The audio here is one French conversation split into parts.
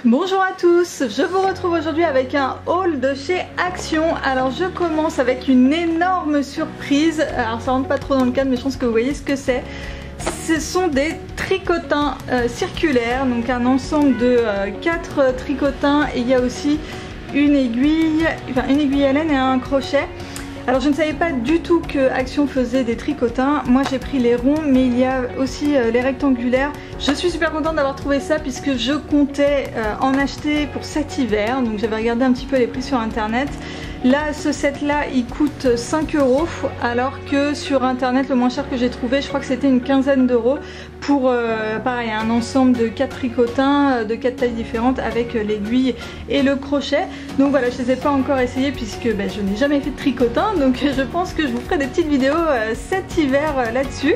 Bonjour à tous, je vous retrouve aujourd'hui avec un haul de chez Action. Alors je commence avec une énorme surprise. Alors ça rentre pas trop dans le cadre mais je pense que vous voyez ce que c'est. Ce sont des tricotins circulaires, donc un ensemble de 4 tricotins et il y a aussi une aiguille à laine et un crochet. Alors je ne savais pas du tout que Action faisait des tricotins. Moi j'ai pris les ronds mais il y a aussi les rectangulaires. Je suis super contente d'avoir trouvé ça puisque je comptais en acheter pour cet hiver. Donc j'avais regardé un petit peu les prix sur internet. Là ce set là il coûte 5 € alors que sur internet le moins cher que j'ai trouvé je crois que c'était une quinzaine d'euros pour pareil un ensemble de 4 tricotins de 4 tailles différentes avec l'aiguille et le crochet. Donc voilà, je les ai pas encore essayés puisque je n'ai jamais fait de tricotin, donc je pense que je vous ferai des petites vidéos cet hiver là-dessus.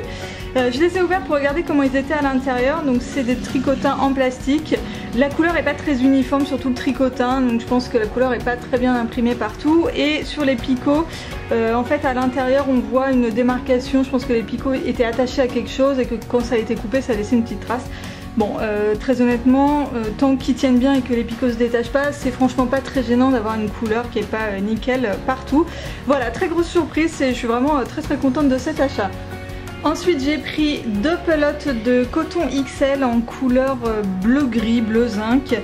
Je les ai ouverts pour regarder comment ils étaient à l'intérieur. Donc c'est des tricotins en plastique. La couleur est pas très uniforme sur tout le tricotin, donc je pense que la couleur est pas très bien imprimée partout. Et sur les picots, en fait à l'intérieur on voit une démarcation. Je pense que les picots étaient attachés à quelque chose et que quand ça a été coupé ça a laissé une petite trace. Bon, très honnêtement, tant qu'ils tiennent bien et que les picots se détachent pas, c'est franchement pas très gênant d'avoir une couleur qui est pas nickel partout. Voilà, très grosse surprise et je suis vraiment très contente de cet achat. Ensuite j'ai pris 2 pelotes de coton XL en couleur bleu-gris, bleu-zinc.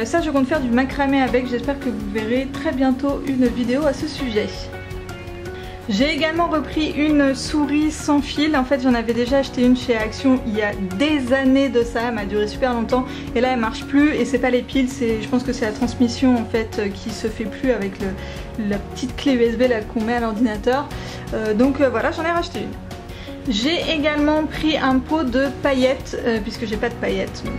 Ça je compte faire du macramé avec, j'espère que vous verrez très bientôt une vidéo à ce sujet. J'ai également repris une souris sans fil. En fait j'en avais déjà acheté une chez Action il y a des années de ça, elle m'a duré super longtemps et là elle marche plus et c'est pas les piles, je pense que c'est la transmission en fait qui se fait plus avec la petite clé USB là qu'on met à l'ordinateur. Donc voilà, j'en ai racheté une. J'ai également pris un pot de paillettes puisque j'ai pas de paillettes, donc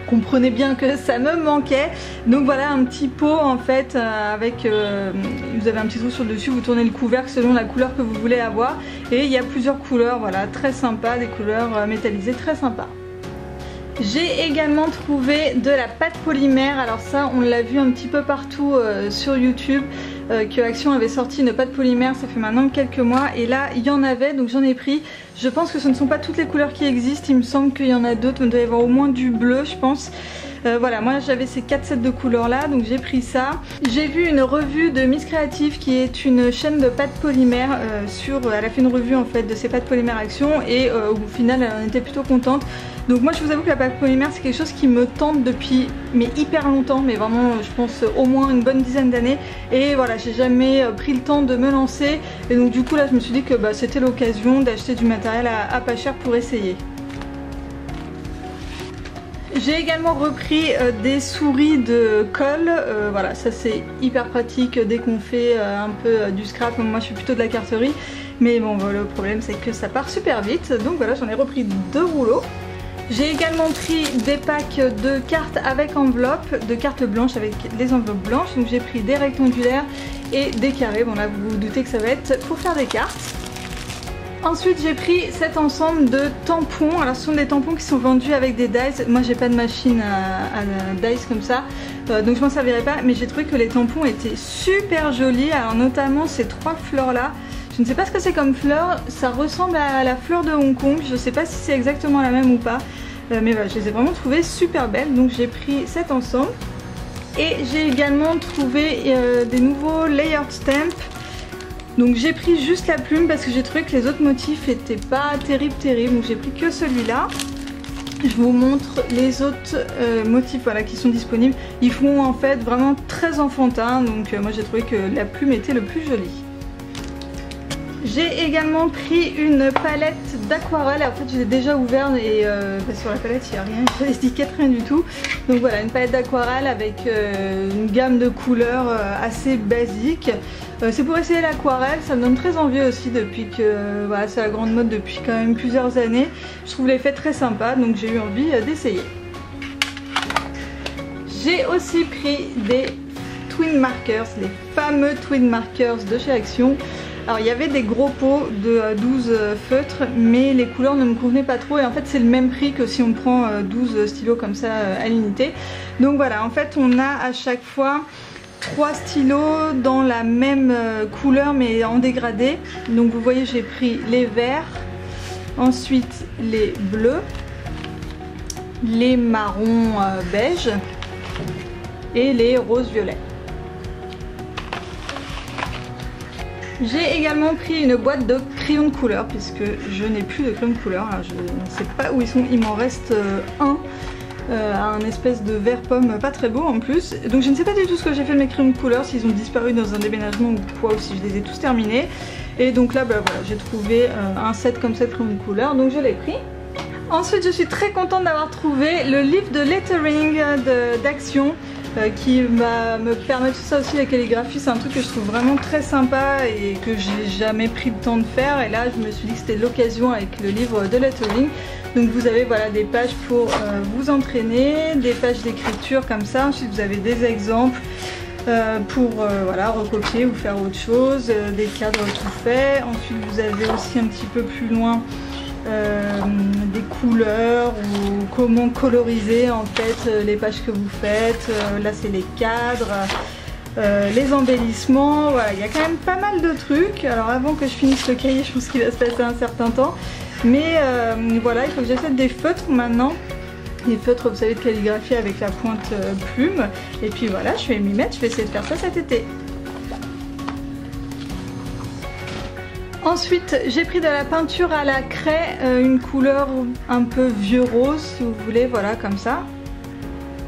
comprenez bien que ça me manquait. Donc voilà un petit pot en fait avec vous avez un petit trou sur le dessus, vous tournez le couvercle selon la couleur que vous voulez avoir et il y a plusieurs couleurs, voilà, très sympa, des couleurs métallisées très sympa. J'ai également trouvé de la pâte polymère. Alors ça on l'a vu un petit peu partout sur YouTube que Action avait sorti une pâte polymère, ça fait maintenant quelques mois et là il y en avait donc j'en ai pris. Je pense que ce ne sont pas toutes les couleurs qui existent, il me semble qu'il y en a d'autres, il doit y avoir au moins du bleu je pense. Voilà, moi j'avais ces 4 sets de couleurs là donc j'ai pris ça. J'ai vu une revue de Miss Creative qui est une chaîne de pâtes polymères elle a fait une revue en fait de ces pâtes polymères Action et au final elle en était plutôt contente. Donc moi je vous avoue que la pâte polymère c'est quelque chose qui me tente depuis hyper longtemps, mais vraiment je pense au moins une bonne dizaine d'années et voilà j'ai jamais pris le temps de me lancer et donc du coup là je me suis dit que c'était l'occasion d'acheter du matériel à pas cher pour essayer. J'ai également repris des souris de colle, voilà ça c'est hyper pratique dès qu'on fait un peu du scrap, moi je suis plutôt de la carterie mais bon le problème c'est que ça part super vite donc voilà j'en ai repris 2 rouleaux. J'ai également pris des packs de cartes avec enveloppe, de cartes blanches avec des enveloppes blanches, donc j'ai pris des rectangulaires et des carrés, bon là vous vous doutez que ça va être pour faire des cartes. Ensuite j'ai pris cet ensemble de tampons, alors ce sont des tampons qui sont vendus avec des dies, moi j'ai pas de machine à dies comme ça, donc je m'en servirai pas, mais j'ai trouvé que les tampons étaient super jolis, alors notamment ces 3 fleurs là. Je ne sais pas ce que c'est comme fleur, ça ressemble à la fleur de Hong Kong, je ne sais pas si c'est exactement la même ou pas, mais voilà, je les ai vraiment trouvées super belles, donc j'ai pris cet ensemble. Et j'ai également trouvé des nouveaux layered stamps, donc j'ai pris juste la plume parce que j'ai trouvé que les autres motifs n'étaient pas terribles, donc j'ai pris que celui-là. Je vous montre les autres motifs voilà, qui sont disponibles, ils font en fait vraiment très enfantin, donc moi j'ai trouvé que la plume était le plus jolie. J'ai également pris une palette d'aquarelle, en fait je l'ai déjà ouverte et sur la palette il n'y a rien, il n'y a des étiquettes, rien du tout. Donc voilà, une palette d'aquarelle avec une gamme de couleurs assez basique. C'est pour essayer l'aquarelle, ça me donne très envie aussi depuis que voilà, c'est la grande mode depuis quand même plusieurs années. Je trouve l'effet très sympa donc j'ai eu envie d'essayer. J'ai aussi pris des twin markers, les fameux twin markers de chez Action. Alors il y avait des gros pots de 12 feutres mais les couleurs ne me convenaient pas trop et en fait c'est le même prix que si on prend 12 stylos comme ça à l'unité. Donc voilà, en fait on a à chaque fois 3 stylos dans la même couleur mais en dégradé. Donc vous voyez j'ai pris les verts, ensuite les bleus, les marrons beige et les roses violets. J'ai également pris une boîte de crayons de couleur puisque je n'ai plus de crayons de couleur. Alors je ne sais pas où ils sont, il m'en reste un. Un espèce de vert pomme pas très beau en plus, donc je ne sais pas du tout ce que j'ai fait de mes crayons de couleur, s'ils ont disparu dans un déménagement ou quoi, ou si je les ai tous terminés. Et donc là voilà, j'ai trouvé un set comme ça de crayons de couleur, donc je l'ai pris. Ensuite je suis très contente d'avoir trouvé le livre de lettering d'Action qui va me permettre tout ça aussi, la calligraphie. C'est un truc que je trouve vraiment très sympa et que j'ai jamais pris le temps de faire, et là je me suis dit que c'était l'occasion avec le livre de lettering. Donc vous avez voilà des pages pour vous entraîner, des pages d'écriture comme ça, ensuite vous avez des exemples pour voilà, recopier ou faire autre chose, des cadres tout faits. Ensuite vous avez aussi un petit peu plus loin des couleurs ou comment coloriser en fait les pages que vous faites. Là c'est les cadres, les embellissements, voilà, il y a quand même pas mal de trucs. Alors avant que je finisse le cahier, je pense qu'il va se passer un certain temps, mais voilà, il faut que j'achète des feutres maintenant. Les feutres, vous savez, de calligraphie avec la pointe plume, et puis voilà, je vais m'y mettre, je vais essayer de faire ça cet été. Ensuite j'ai pris de la peinture à la craie, une couleur un peu vieux rose si vous voulez, voilà comme ça.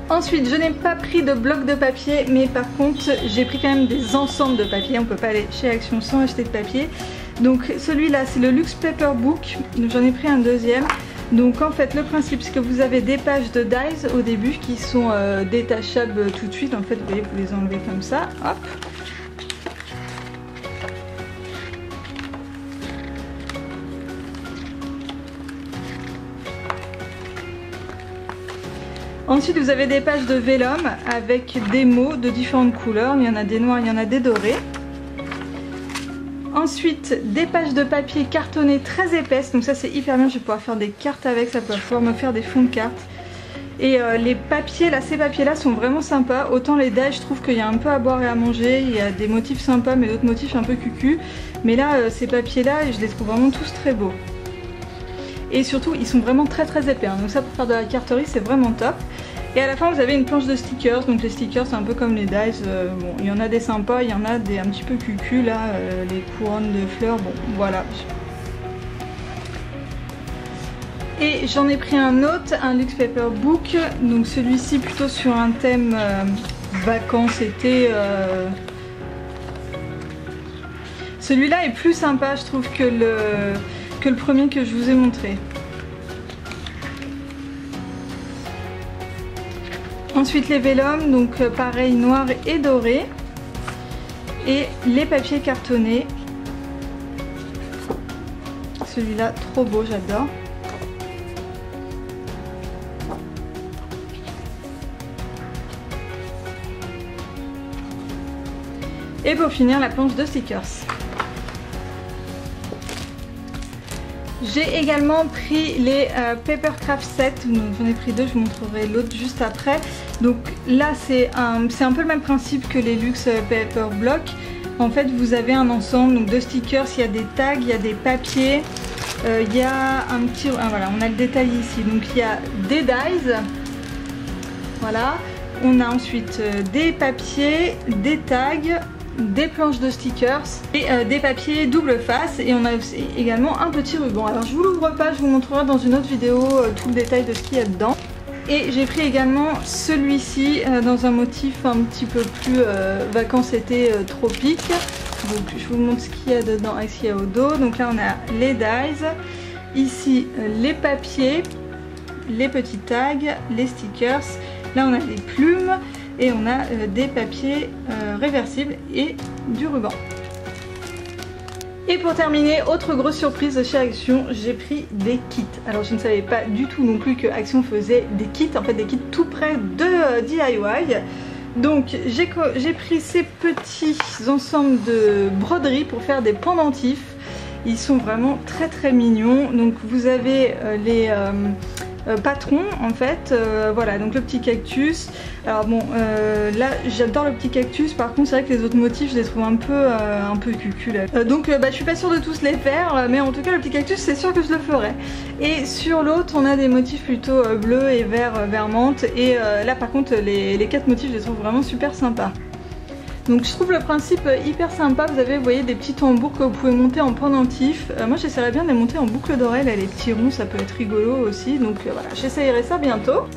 Ensuite je n'ai pas pris de bloc de papier, mais par contre j'ai pris quand même des ensembles de papier. On peut pas aller chez Action sans acheter de papier. Donc celui-là c'est le Luxe Paper Book, j'en ai pris un deuxième. Donc en fait le principe c'est que vous avez des pages de dies au début qui sont détachables tout de suite. En fait vous voyez, vous les enlevez comme ça, hop. Ensuite vous avez des pages de vellum avec des mots de différentes couleurs, il y en a des noirs, il y en a des dorés. Ensuite des pages de papier cartonné très épaisses, donc ça c'est hyper bien, je vais pouvoir faire des cartes avec, ça peut pouvoir me faire des fonds de cartes. Et les papiers là, ces papiers là sont vraiment sympas, autant les dies je trouve qu'il y a un peu à boire et à manger, il y a des motifs sympas mais d'autres motifs un peu cucu. Mais là ces papiers là, je les trouve vraiment tous très beaux. Et surtout ils sont vraiment très épais, hein. Donc ça pour faire de la carterie c'est vraiment top. Et à la fin vous avez une planche de stickers, donc les stickers c'est un peu comme les dies, bon il y en a des sympas, il y en a des un petit peu cucu là, les couronnes de fleurs, bon voilà. Et j'en ai pris un autre, un Luxe Paper Book, donc celui-ci plutôt sur un thème vacances, été. Celui-là est plus sympa je trouve que le premier que je vous ai montré. Ensuite les vellums, donc pareil noir et doré. Et les papiers cartonnés. Celui-là trop beau, j'adore. Et pour finir la planche de stickers. J'ai également pris les Papercraft Set, donc j'en ai pris deux, je vous montrerai l'autre juste après. Donc là c'est un peu le même principe que les Luxe Paper Block. En fait vous avez un ensemble donc de stickers, il y a des tags, il y a des papiers, il y a un petit... voilà, on a le détail ici, donc il y a des dies, voilà. On a ensuite des papiers, des tags, des planches de stickers et des papiers double face, et on a aussi également un petit ruban. Alors je vous l'ouvre pas, je vous montrerai dans une autre vidéo tout le détail de ce qu'il y a dedans. Et j'ai pris également celui-ci dans un motif un petit peu plus vacances été tropique. Donc je vous montre ce qu'il y a dedans et ce qu'il y a au dos. Donc là on a les dies, ici les papiers, les petits tags, les stickers. Là on a les plumes et on a des papiers réversibles et du ruban. Et pour terminer, autre grosse surprise de chez Action, j'ai pris des kits. Alors je ne savais pas du tout non plus que Action faisait des kits, en fait des kits tout près de DIY. Donc j'ai pris ces petits ensembles de broderie pour faire des pendentifs. Ils sont vraiment très mignons. Donc vous avez patron en fait. Voilà, donc le petit cactus. Alors bon, là j'adore le petit cactus, par contre c'est vrai que les autres motifs je les trouve un peu cucu là. Donc je suis pas sûre de tous les faire, mais en tout cas le petit cactus c'est sûr que je le ferai. Et sur l'autre on a des motifs plutôt bleus et vert menthe, et là par contre les 4 motifs je les trouve vraiment super sympas. Donc je trouve le principe hyper sympa. Vous avez, vous voyez, des petits tambours que vous pouvez monter en pendentif. Moi j'essaierai bien de les monter en boucle d'oreille, là les petits ronds ça peut être rigolo aussi, donc voilà, j'essayerai ça bientôt.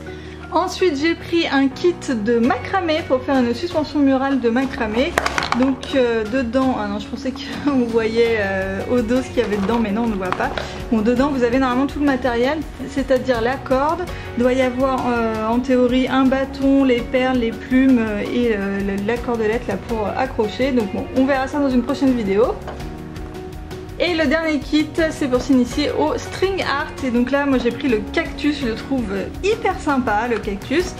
Ensuite j'ai pris un kit de macramé pour faire une suspension murale de macramé. Donc dedans, ah non je pensais que vous voyez au dos ce qu'il y avait dedans, mais non on ne voit pas. Bon, dedans vous avez normalement tout le matériel, c'est-à-dire la corde, il doit y avoir en théorie un bâton, les perles, les plumes et la cordelette là pour accrocher. Donc bon, on verra ça dans une prochaine vidéo. Et le dernier kit c'est pour s'initier au string art, et donc là moi j'ai pris le cactus, je le trouve hyper sympa le cactus.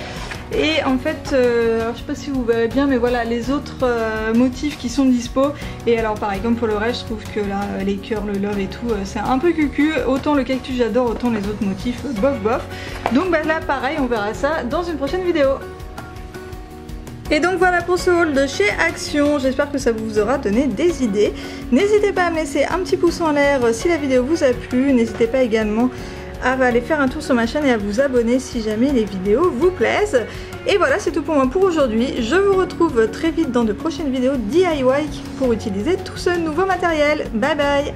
Et en fait, alors je sais pas si vous verrez bien, mais voilà les autres motifs qui sont dispo. Et alors pareil, comme pour le reste, je trouve que là les cœurs, le love et tout, c'est un peu cucu. Autant le cactus j'adore, autant les autres motifs bof bof. Donc là pareil, on verra ça dans une prochaine vidéo. Et donc voilà pour ce haul de chez Action, j'espère que ça vous aura donné des idées. N'hésitez pas à me laisser un petit pouce en l'air si la vidéo vous a plu, n'hésitez pas également à aller faire un tour sur ma chaîne et à vous abonner si jamais les vidéos vous plaisent. Et voilà, c'est tout pour moi pour aujourd'hui. Je vous retrouve très vite dans de prochaines vidéos DIY pour utiliser tout ce nouveau matériel. Bye bye!